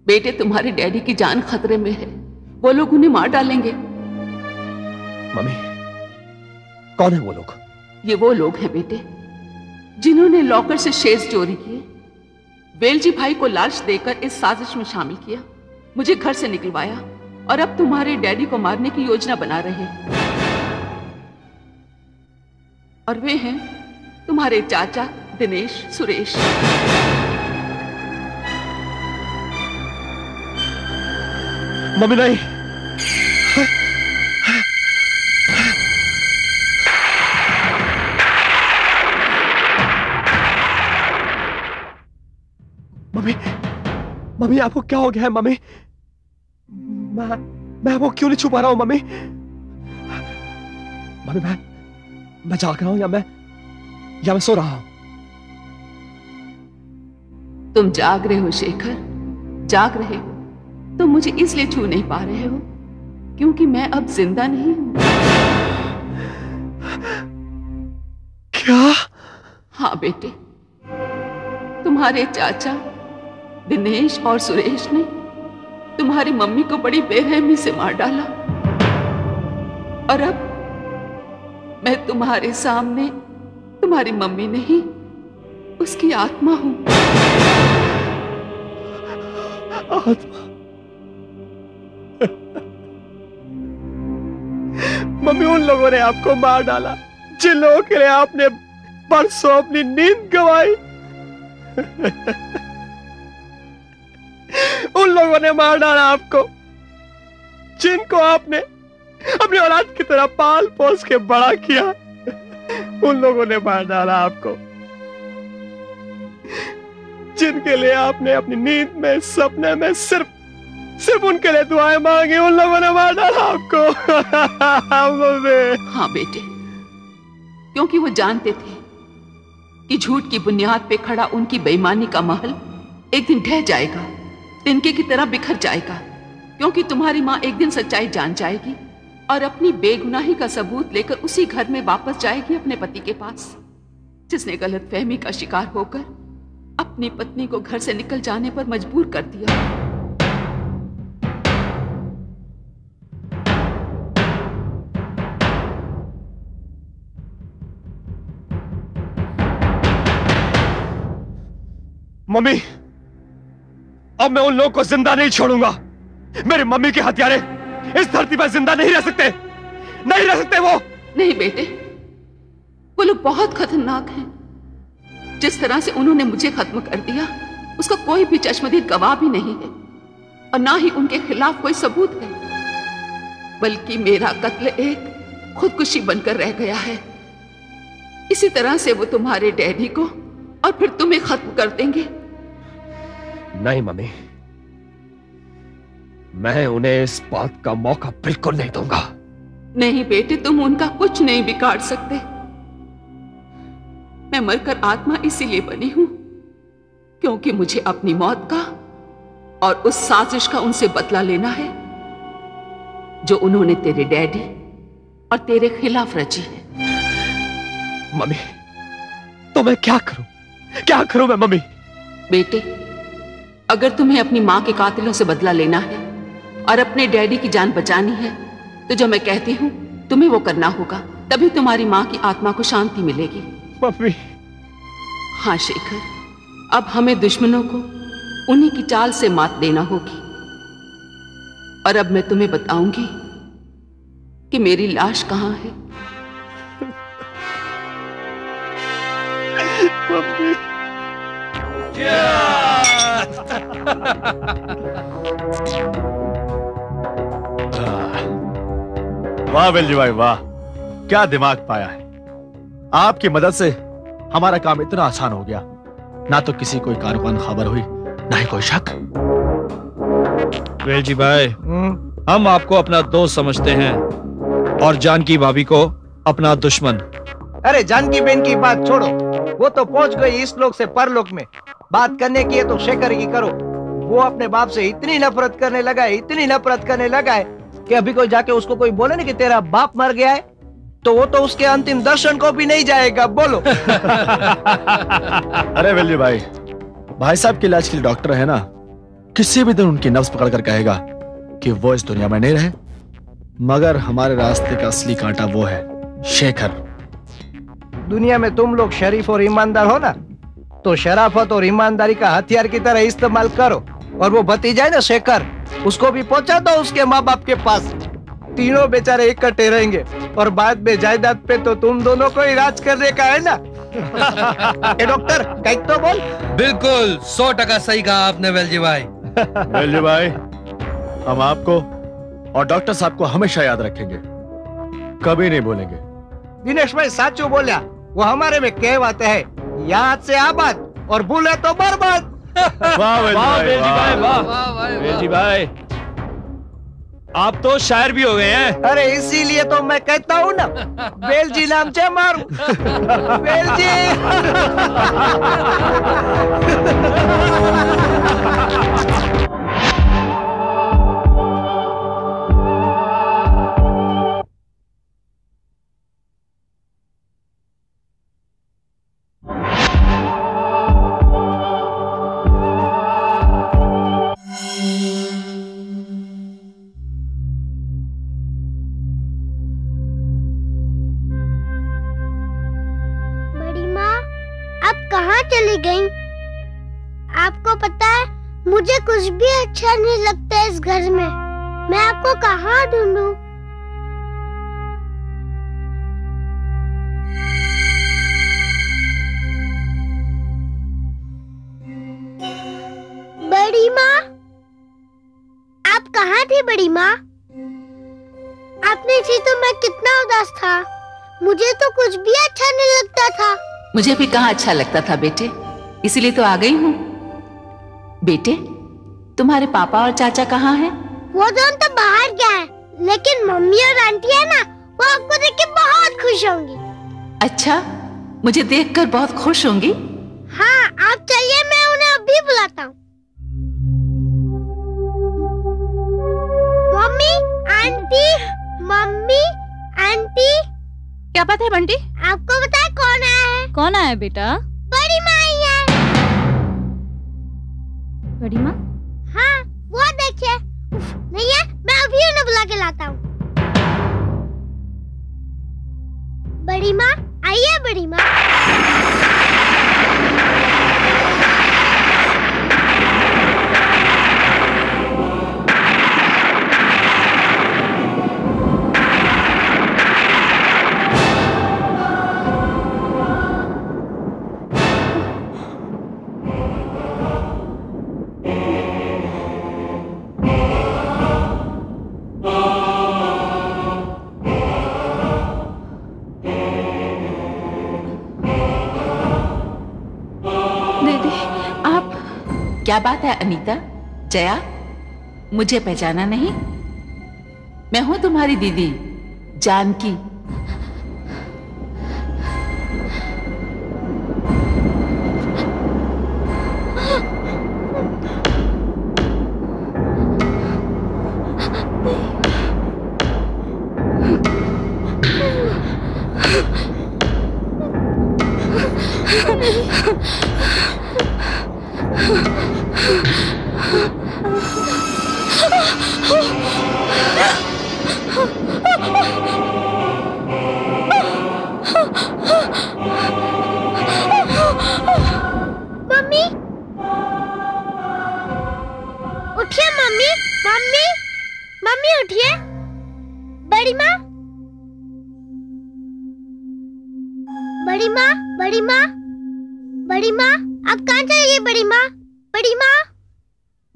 बेटे, तुम्हारे डैडी की जान खतरे में है। वो लोग उन्हें मार डालेंगे। मम्मी, कौन है वो लोग? ये वो लोग हैं बेटे जिन्होंने लॉकर से शेयर्स चोरी किए, वेलजी भाई को लालच देकर इस साजिश में शामिल किया, मुझे घर से निकलवाया और अब तुम्हारे डैडी को मारने की योजना बना रहे। और वे हैं तुम्हारे चाचा दिनेश, सुरेश। मम्मी नहीं। मम्मी, मम्मी आपको क्या हो गया है? मम्मी, मैं आपको क्यों नहीं छुपा रहा हूं? मम्मी, मम्मी मैं जाग रहा हूं या मैं सो रहा हूं? तुम जाग रहे हो शेखर, जाग रहे हो। तुम मुझे इसलिए छू नहीं पा रहे हो क्योंकि मैं अब जिंदा नहीं हूं। क्या? हाँ बेटे, तुम्हारे चाचा दिनेश और सुरेश ने तुम्हारी मम्मी को बड़ी बेरहमी से मार डाला और अब मैं तुम्हारे सामने तुम्हारी मम्मी नहीं, उसकी आत्मा हूं। आत्मा? मम्मी, उन लोगों ने आपको मार डाला जिन लोगों के लिए आपने परसों अपनी नींद गंवाई। उन लोगों ने मार डाला आपको जिनको आपने अपनी औलाद की तरह पाल पोस के बड़ा किया। उन लोगों ने मार डाला आपको जिनके लिए आपने अपनी नींद में, सपने में सिर्फ उनके लिए दुआएं मांगी। उन लोगों ने मार डाला आपको। हाँ बेटे, क्योंकि वो जानते थे कि झूठ की बुनियाद पे खड़ा उनकी बेईमानी का महल एक दिन ढह जाएगा, तिनके की तरह बिखर जाएगा। क्योंकि तुम्हारी माँ एक दिन सच्चाई जान जाएगी और अपनी बेगुनाही का सबूत लेकर उसी घर में वापस जाएगी अपने पति के पास, जिसने गलतफहमी का शिकार होकर अपनी पत्नी को घर से निकल जाने पर मजबूर कर दिया। मम्मी, अब मैं उन लोगों को जिंदा नहीं छोड़ूंगा। मेरी मम्मी के हत्यारे इस धरती पर जिंदा नहीं रह सकते, नहीं रह सकते। वो नहीं बेटे, वो लोग बहुत खतरनाक हैं। जिस तरह से उन्होंने मुझे खत्म कर दिया उसका कोई भी चश्मदीद गवाह भी नहीं है और ना ही उनके खिलाफ कोई सबूत है, बल्कि मेरा कत्ल एक खुदकुशी बनकर रह गया है। इसी तरह से वो तुम्हारे डैडी को और फिर तुम्हें खत्म कर देंगे। नहीं मम्मी, मैं उन्हें इस बात का मौका बिल्कुल नहीं दूंगा। नहीं बेटे, तुम उनका कुछ नहीं बिगाड़ सकते। मैं मरकर आत्मा इसीलिए बनी हूं क्योंकि मुझे अपनी मौत का और उस साजिश का उनसे बदला लेना है जो उन्होंने तेरे डैडी और तेरे खिलाफ रची है। मम्मी, तो मैं क्या करूं? क्या करूं मैं मम्मी? बेटे, अगर तुम्हें अपनी मां के कातिलों से बदला लेना है और अपने डैडी की जान बचानी है तो जो मैं कहती हूं तुम्हें वो करना होगा, तभी तुम्हारी मां की आत्मा को शांति मिलेगी। मम्मी। हाँ शेखर, अब हमें दुश्मनों को उन्हीं की चाल से मात देना होगी। और अब मैं तुम्हें बताऊंगी कि मेरी लाश कहां है। मम्मी। वाह वेलजी भाई, वाह, क्या दिमाग पाया है। आपकी मदद से हमारा काम इतना आसान हो गया। ना तो किसी कोई कारवान खबर हुई, ना ही कोई शक। वेलजी भाई, हम आपको अपना दोस्त समझते हैं और जानकी भाभी को अपना दुश्मन। अरे जानकी बहन की बात छोड़ो, वो तो पहुंच गई इस लोक से परलोक में। बात करने की है तो शेखर की करो। वो अपने बाप से इतनी नफरत करने लगा है, इतनी नफरत करने लगा है कि अभी कोई जाके उसको कोई बोले ना कि तेरा बाप मर गया है तो वो तो उसके अंतिम दर्शन को भी नहीं जाएगा। बोलो। अरे वेल्यू भाई, भाई साहब के इलाज के लिए डॉक्टर है ना, किसी भी दिन उनकी नब्ज पकड़कर कहेगा कि वो इस दुनिया में नहीं रहे। मगर हमारे रास्ते का असली कांटा वो है शेखर। दुनिया में तुम लोग शरीफ और ईमानदार हो ना, तो शराफत और ईमानदारी का हथियार की तरह इस्तेमाल करो। और वो भतीजा है ना शेखर, उसको भी पहुंचा दो उसके माँ बाप के पास। तीनों बेचारे इकट्ठे रहेंगे और बाद में जायदाद पे तो तुम दोनों को ही राज करने का है ना। ए डॉक्टर, कहीं तो बोल। बिल्कुल 100% सही कहा आपने वेलजी भाई। वेल्यू भाई, हम आपको और डॉक्टर साहब को हमेशा याद रखेंगे, कभी नहीं भूलेंगे। दिनेश भाई साचू बोलिया, वो हमारे में कहावत है, याद से आबाद और भूले तो बर्बाद। वाह वेल्जी भाई, वाह वेलजी भाई, आप तो शायर भी हो गए हैं। अरे इसीलिए तो मैं कहता हूँ ना, वेलजी नाम से मारू। वेलजी। चली गई। आपको पता है, मुझे कुछ भी अच्छा नहीं लगता इस घर में। मैं आपको कहाँ ढूंढूं? बड़ी माँ, आप कहाँ थी बड़ी माँ? आपने थी तो मैं कितना उदास था। मुझे तो कुछ भी अच्छा नहीं लगता था। मुझे भी कहाँ अच्छा लगता था बेटे, इसीलिए तो आ गई हूँ। बेटे, तुम्हारे पापा और चाचा कहाँ हैं? वो दोनों तो बाहर गए हैं, लेकिन मम्मी और आंटी है ना, वो आपको देख के बहुत खुश होंगी। अच्छा, मुझे देखकर बहुत खुश होंगी? हाँ, आप चलिए, मैं उन्हें अभी बुलाता हूँ। Mummy, aunty, mummy, aunty. क्या बात है बंटी? आपको पता है कौन आया है? कौन आया बेटा? बड़ी माँ आई है। बड़ी माँ? हाँ, वो देखिए। नहीं है, मैं अभी उन्हें बुला के लाता हूँ। बड़ी माँ, आइए बड़ी माँ। क्या बात है अनीता? जया, मुझे पहचाना नहीं? मैं हूं तुम्हारी दीदी जानकी।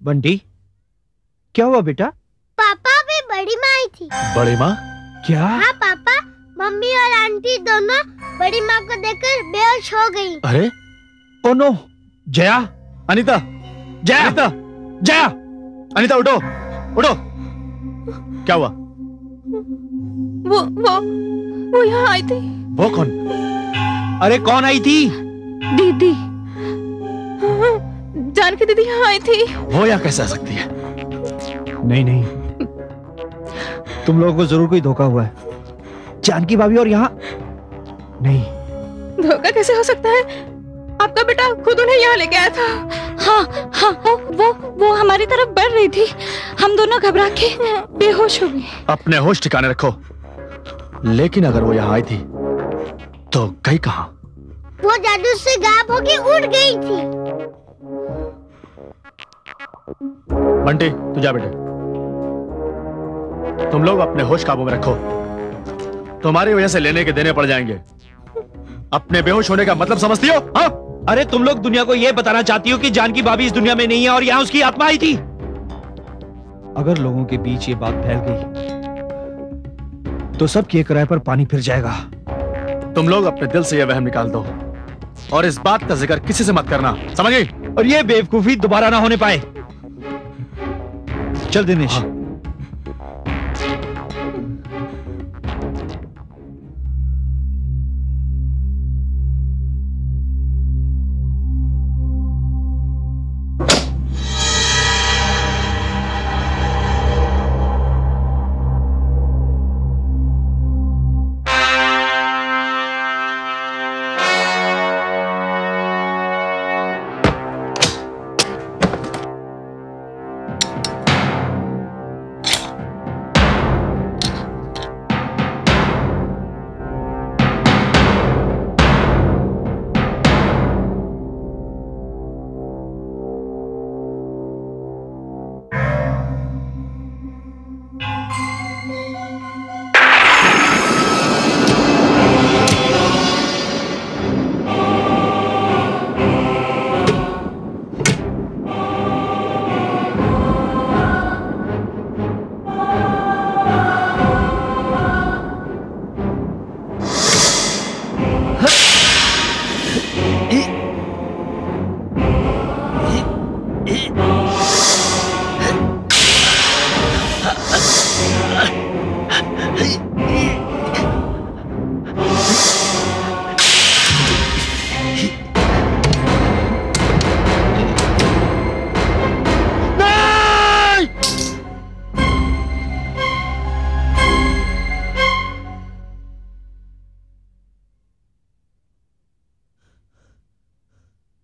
बंटी, क्या हुआ बेटा? पापा, भी बड़ी माँ आई थी। बड़ी माँ? क्या? हाँ पापा, मम्मी और आंटी दोनों बड़ी माँ को देखकर बेहोश हो गई। अरे, ओ नो! जया, अनीता, जया, अनीता, जया, अनीता उठो, उठो। क्या हुआ? वो यहाँ आई थी। वो कौन? अरे कौन आई थी? दीदी, जानकी दीदी यहाँ आई थी। वो यहाँ कैसे आ सकती है? नहीं, तुम लोगों को जरूर कोई धोखा हुआ है। जानकी भाभी और यहाँ नहीं। धोखा कैसे हो सकता है? आपका बेटा खुद उन्हें यहाँ लेके आया था। हाँ हाँ, वो हमारी तरफ बढ़ रही थी। हम दोनों घबरा के बेहोश हो गए। अपने होश ठिकाने रखो। लेकिन अगर वो यहाँ आई थी तो गई कहाँ? वो जादू से गायब होके उड़ गई थी। बंटी तू जा बेटे। तुम लोग अपने होश काबू में रखो, तुम्हारी वजह से लेने के देने पड़ जाएंगे। अपने बेहोश होने का मतलब समझती हो? हाँ? अरे तुम लोग दुनिया को यह बताना चाहती हो कि जानकी भाभी इस दुनिया में नहीं है और यहाँ उसकी आत्मा आई थी। अगर लोगों के बीच ये बात फैल गई तो सबके किराए पर पानी फिर जाएगा। तुम लोग अपने दिल से यह वहम निकाल दो और इस बात का जिक्र किसी से मत करना, समझ गई? और ये बेवकूफी दोबारा ना होने पाए। चल दिनेश। हाँ।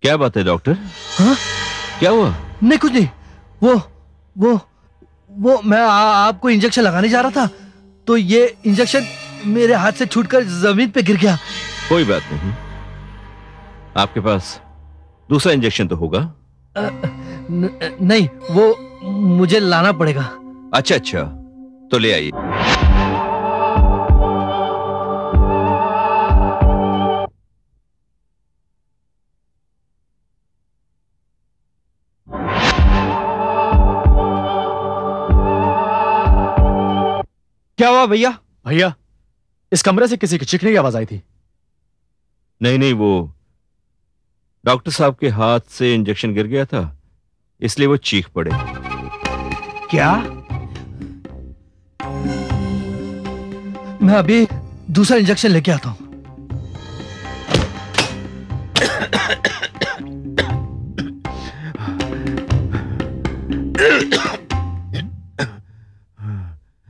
क्या बात है डॉक्टर? हाँ? क्या हुआ? नहीं कुछ नहीं। वो मैं आपको इंजेक्शन लगाने जा रहा था तो ये इंजेक्शन मेरे हाथ से छूटकर जमीन पे गिर गया। कोई बात नहीं, आपके पास दूसरा इंजेक्शन तो होगा? नहीं, वो मुझे लाना पड़ेगा। अच्छा अच्छा, तो ले आइए। क्या हुआ भैया? भैया, इस कमरे से किसी की चीखने की आवाज आई थी। नहीं, वो डॉक्टर साहब के हाथ से इंजेक्शन गिर गया था, इसलिए वो चीख पड़े। क्या? मैं अभी दूसरा इंजेक्शन लेके आता हूं।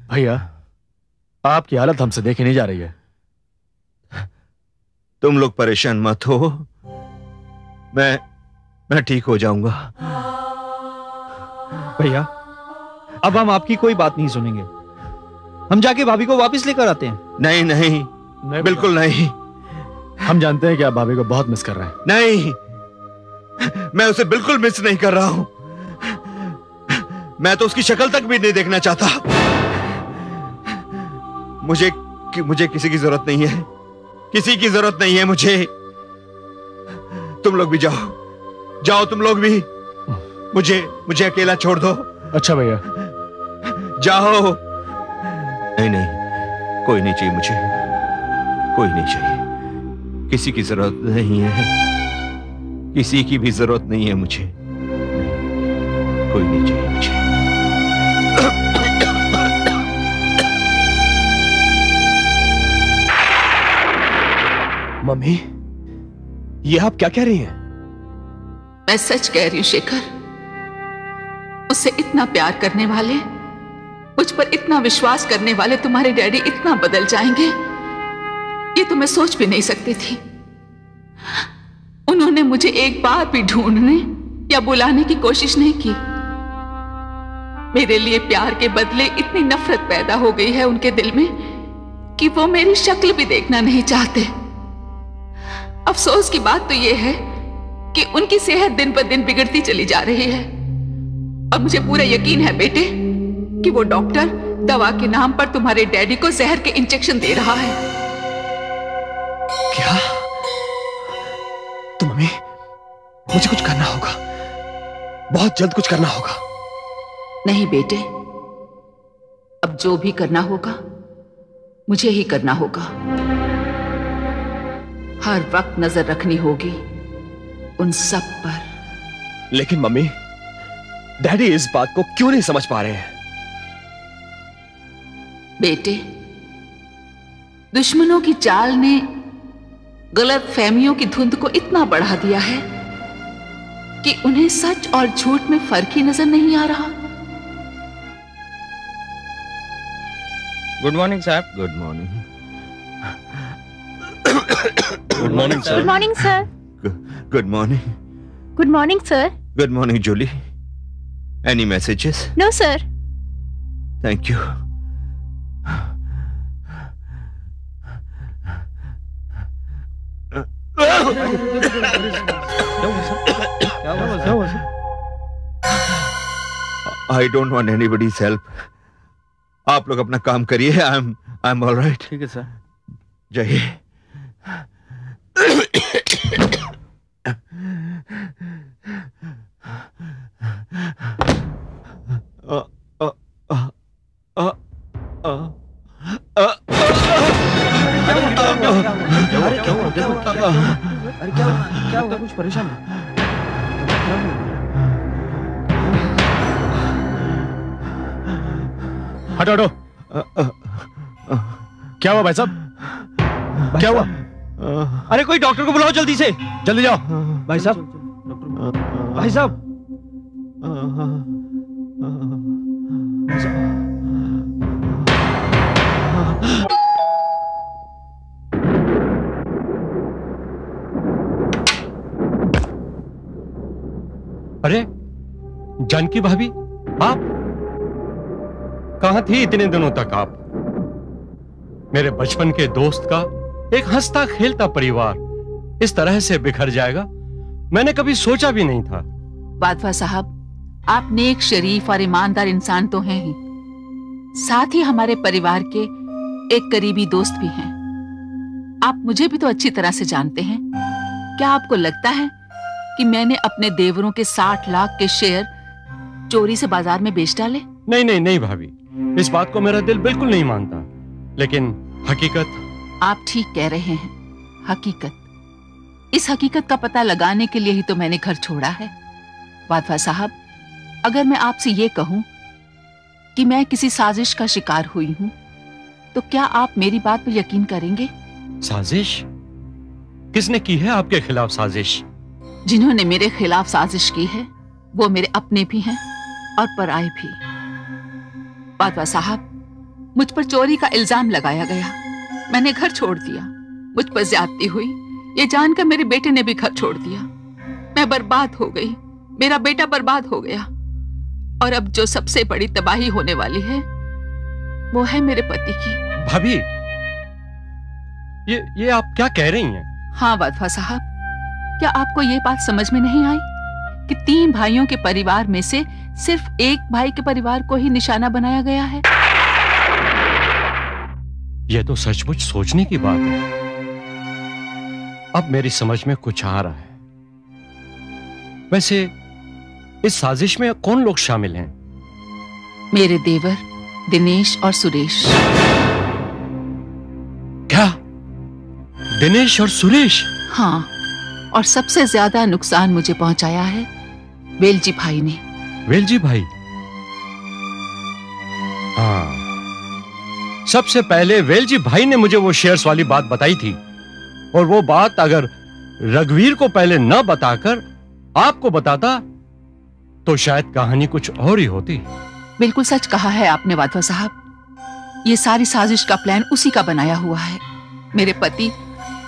भैया, आपकी हालत हमसे देखी नहीं जा रही है। तुम लोग परेशान मत हो, मैं ठीक हो जाऊंगा। भैया, अब हम आपकी कोई बात नहीं सुनेंगे। हम जाके भाभी को वापस लेकर आते हैं। नहीं, बिल्कुल नहीं। हम जानते हैं कि आप भाभी को बहुत मिस कर रहे हैं। नहीं, मैं उसे बिल्कुल मिस नहीं कर रहा हूं। मैं तो उसकी शक्ल तक भी नहीं देखना चाहता। मुझे किसी की जरूरत नहीं है, किसी की जरूरत नहीं है मुझे। तुम लोग भी जाओ तुम लोग भी। मुझे अकेला छोड़ दो। अच्छा भैया, जाओ। नहीं, कोई नहीं चाहिए मुझे, कोई नहीं चाहिए। किसी की जरूरत नहीं है, किसी की भी जरूरत नहीं है मुझे। कोई नहीं चाहिए मुझे। मम्मी, ये आप क्या कह रही हैं? मैं सच कह रही हूं शेखर। उससे इतना प्यार करने वाले, मुझ पर इतना विश्वास करने वाले तुम्हारे डैडी इतना बदल जाएंगे ये तो मैं सोच भी नहीं सकती थी। उन्होंने मुझे एक बार भी ढूंढने या बुलाने की कोशिश नहीं की। मेरे लिए प्यार के बदले इतनी नफरत पैदा हो गई है उनके दिल में कि वो मेरी शक्ल भी देखना नहीं चाहते। अफसोस की बात तो यह है कि उनकी सेहत दिन पर दिन बिगड़ती चली जा रही है और मुझे पूरा यकीन है बेटे कि वो डॉक्टर दवा के नाम पर तुम्हारे डैडी को जहर के इंजेक्शन दे रहा है। क्या? तो मम्मी, मुझे कुछ करना होगा, बहुत जल्द कुछ करना होगा। नहीं बेटे, अब जो भी करना होगा मुझे ही करना होगा। हर वक्त नजर रखनी होगी उन सब पर। लेकिन मम्मी, डैडी इस बात को क्यों नहीं समझ पा रहे हैं? बेटे, दुश्मनों की चाल ने गलत फहमियों की धुंध को इतना बढ़ा दिया है कि उन्हें सच और झूठ में फर्क ही नजर नहीं आ रहा। गुड मॉर्निंग साहब। Good morning. Good morning sir. Good morning sir. Good morning. Good morning sir. Good morning Julie. Any messages? No sir. Thank you. I don't want anybody's help. आप लोग अपना काम करिए। I'm all right. ठीक है sir. जाइए। अरे क्या होगा? कुछ परेशान है? हटो हटो। क्या हुआ भाई साहब? क्या हुआ? अरे कोई डॉक्टर को बुलाओ जल्दी से। जल्दी जाओ। भाई साहब, भाई साहब। अरे जानकी भाभी, आप कहां थी इतने दिनों तक? आप मेरे बचपन के दोस्त का एक हंसता खेलता परिवार इस तरह से बिखर जाएगा, मैंने कभी सोचा भी नहीं था। वाधवा साहब, आप नेक, शरीफ और ईमानदार इंसान तो हैं ही, साथ ही हमारे परिवार के एक करीबी दोस्त भी हैं। आप मुझे भी तो अच्छी तरह से जानते हैं। क्या आपको लगता है कि मैंने अपने देवरों के 60 लाख के शेयर चोरी से बाजार में बेच डाले? नहीं नहीं नहीं भाभी, इस बात को मेरा दिल बिल्कुल नहीं मानता, लेकिन हकीकत। आप ठीक कह रहे हैं, हकीकत। इस हकीकत का पता लगाने के लिए ही तो मैंने घर छोड़ा है। वाधवा साहब, अगर मैं आपसे ये कहूं कि मैं किसी साजिश का शिकार हुई हूं, तो क्या आप मेरी बात पर यकीन करेंगे? साजिश? किसने की है आपके खिलाफ साजिश? जिन्होंने मेरे खिलाफ साजिश की है वो मेरे अपने भी हैं और पराए भी। वाधवा साहब, मुझ पर चोरी का इल्जाम लगाया गया, मैंने घर छोड़ दिया। मुझ पर ज्यादती हुई ये जानकर मेरे बेटे ने भी घर छोड़ दिया। मैं बर्बाद हो गई, मेरा बेटा बर्बाद हो गया, और अब जो सबसे बड़ी तबाही होने वाली है वो है मेरे पति की। भाभी, ये आप क्या कह रही हैं? हाँ वाधवा साहब, क्या आपको ये बात समझ में नहीं आई कि 3 भाइयों के परिवार में से सिर्फ एक भाई के परिवार को ही निशाना बनाया गया है? यह तो सचमुच सोचने की बात है। अब मेरी समझ में कुछ आ रहा है। वैसे इस साजिश में कौन लोग शामिल हैं? मेरे देवर दिनेश और सुरेश। क्या? दिनेश और सुरेश? हाँ, और सबसे ज्यादा नुकसान मुझे पहुंचाया है वेलजी भाई ने। वेलजी भाई? हाँ, सबसे पहले वेलजी भाई ने मुझे वो शेयर्स वाली बात बताई थी, और वो बात अगर रघुवीर को पहले न बताकर आपको बताता तो शायद कहानी कुछ और ही होती। बिल्कुल सच कहा है आपने वाधवा साहब, ये सारी साजिश का प्लान उसी का बनाया हुआ है। मेरे पति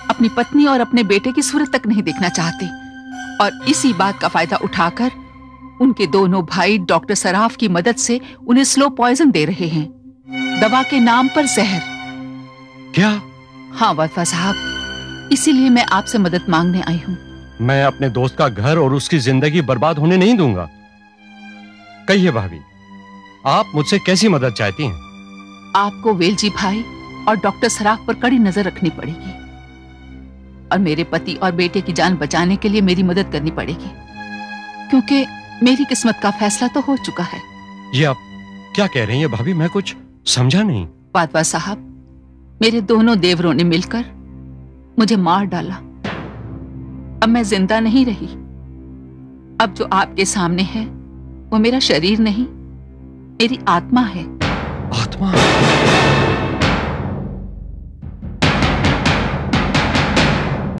अपनी पत्नी और अपने बेटे की सूरत तक नहीं देखना चाहते और इसी बात का फायदा उठाकर उनके दोनों भाई डॉक्टर सराफ की मदद से उन्हें स्लो पॉइजन दे रहे हैं, दवा के नाम पर जहर। क्या? हाँ वातवा साहब, इसीलिए मैं आपसे मदद मांगने आई हूँ। मैं अपने दोस्त का घर और उसकी जिंदगी बर्बाद होने नहीं दूंगा। कहिए भाभी, आप मुझसे कैसी मदद चाहती हैं? आपको वेलजी भाई और डॉक्टर सराफ पर कड़ी नजर रखनी पड़ेगी और मेरे पति और बेटे की जान बचाने के लिए मेरी मदद करनी पड़ेगी, क्योंकि मेरी किस्मत का फैसला तो हो चुका है। ये आप क्या कह रही हैं भाभी? मैं कुछ समझा नहीं। वातवा साहब, मेरे दोनों देवरों ने मिलकर मुझे मार डाला। अब मैं जिंदा नहीं रही। अब जो आपके सामने है वो मेरा शरीर नहीं, मेरी आत्मा है। आत्मा?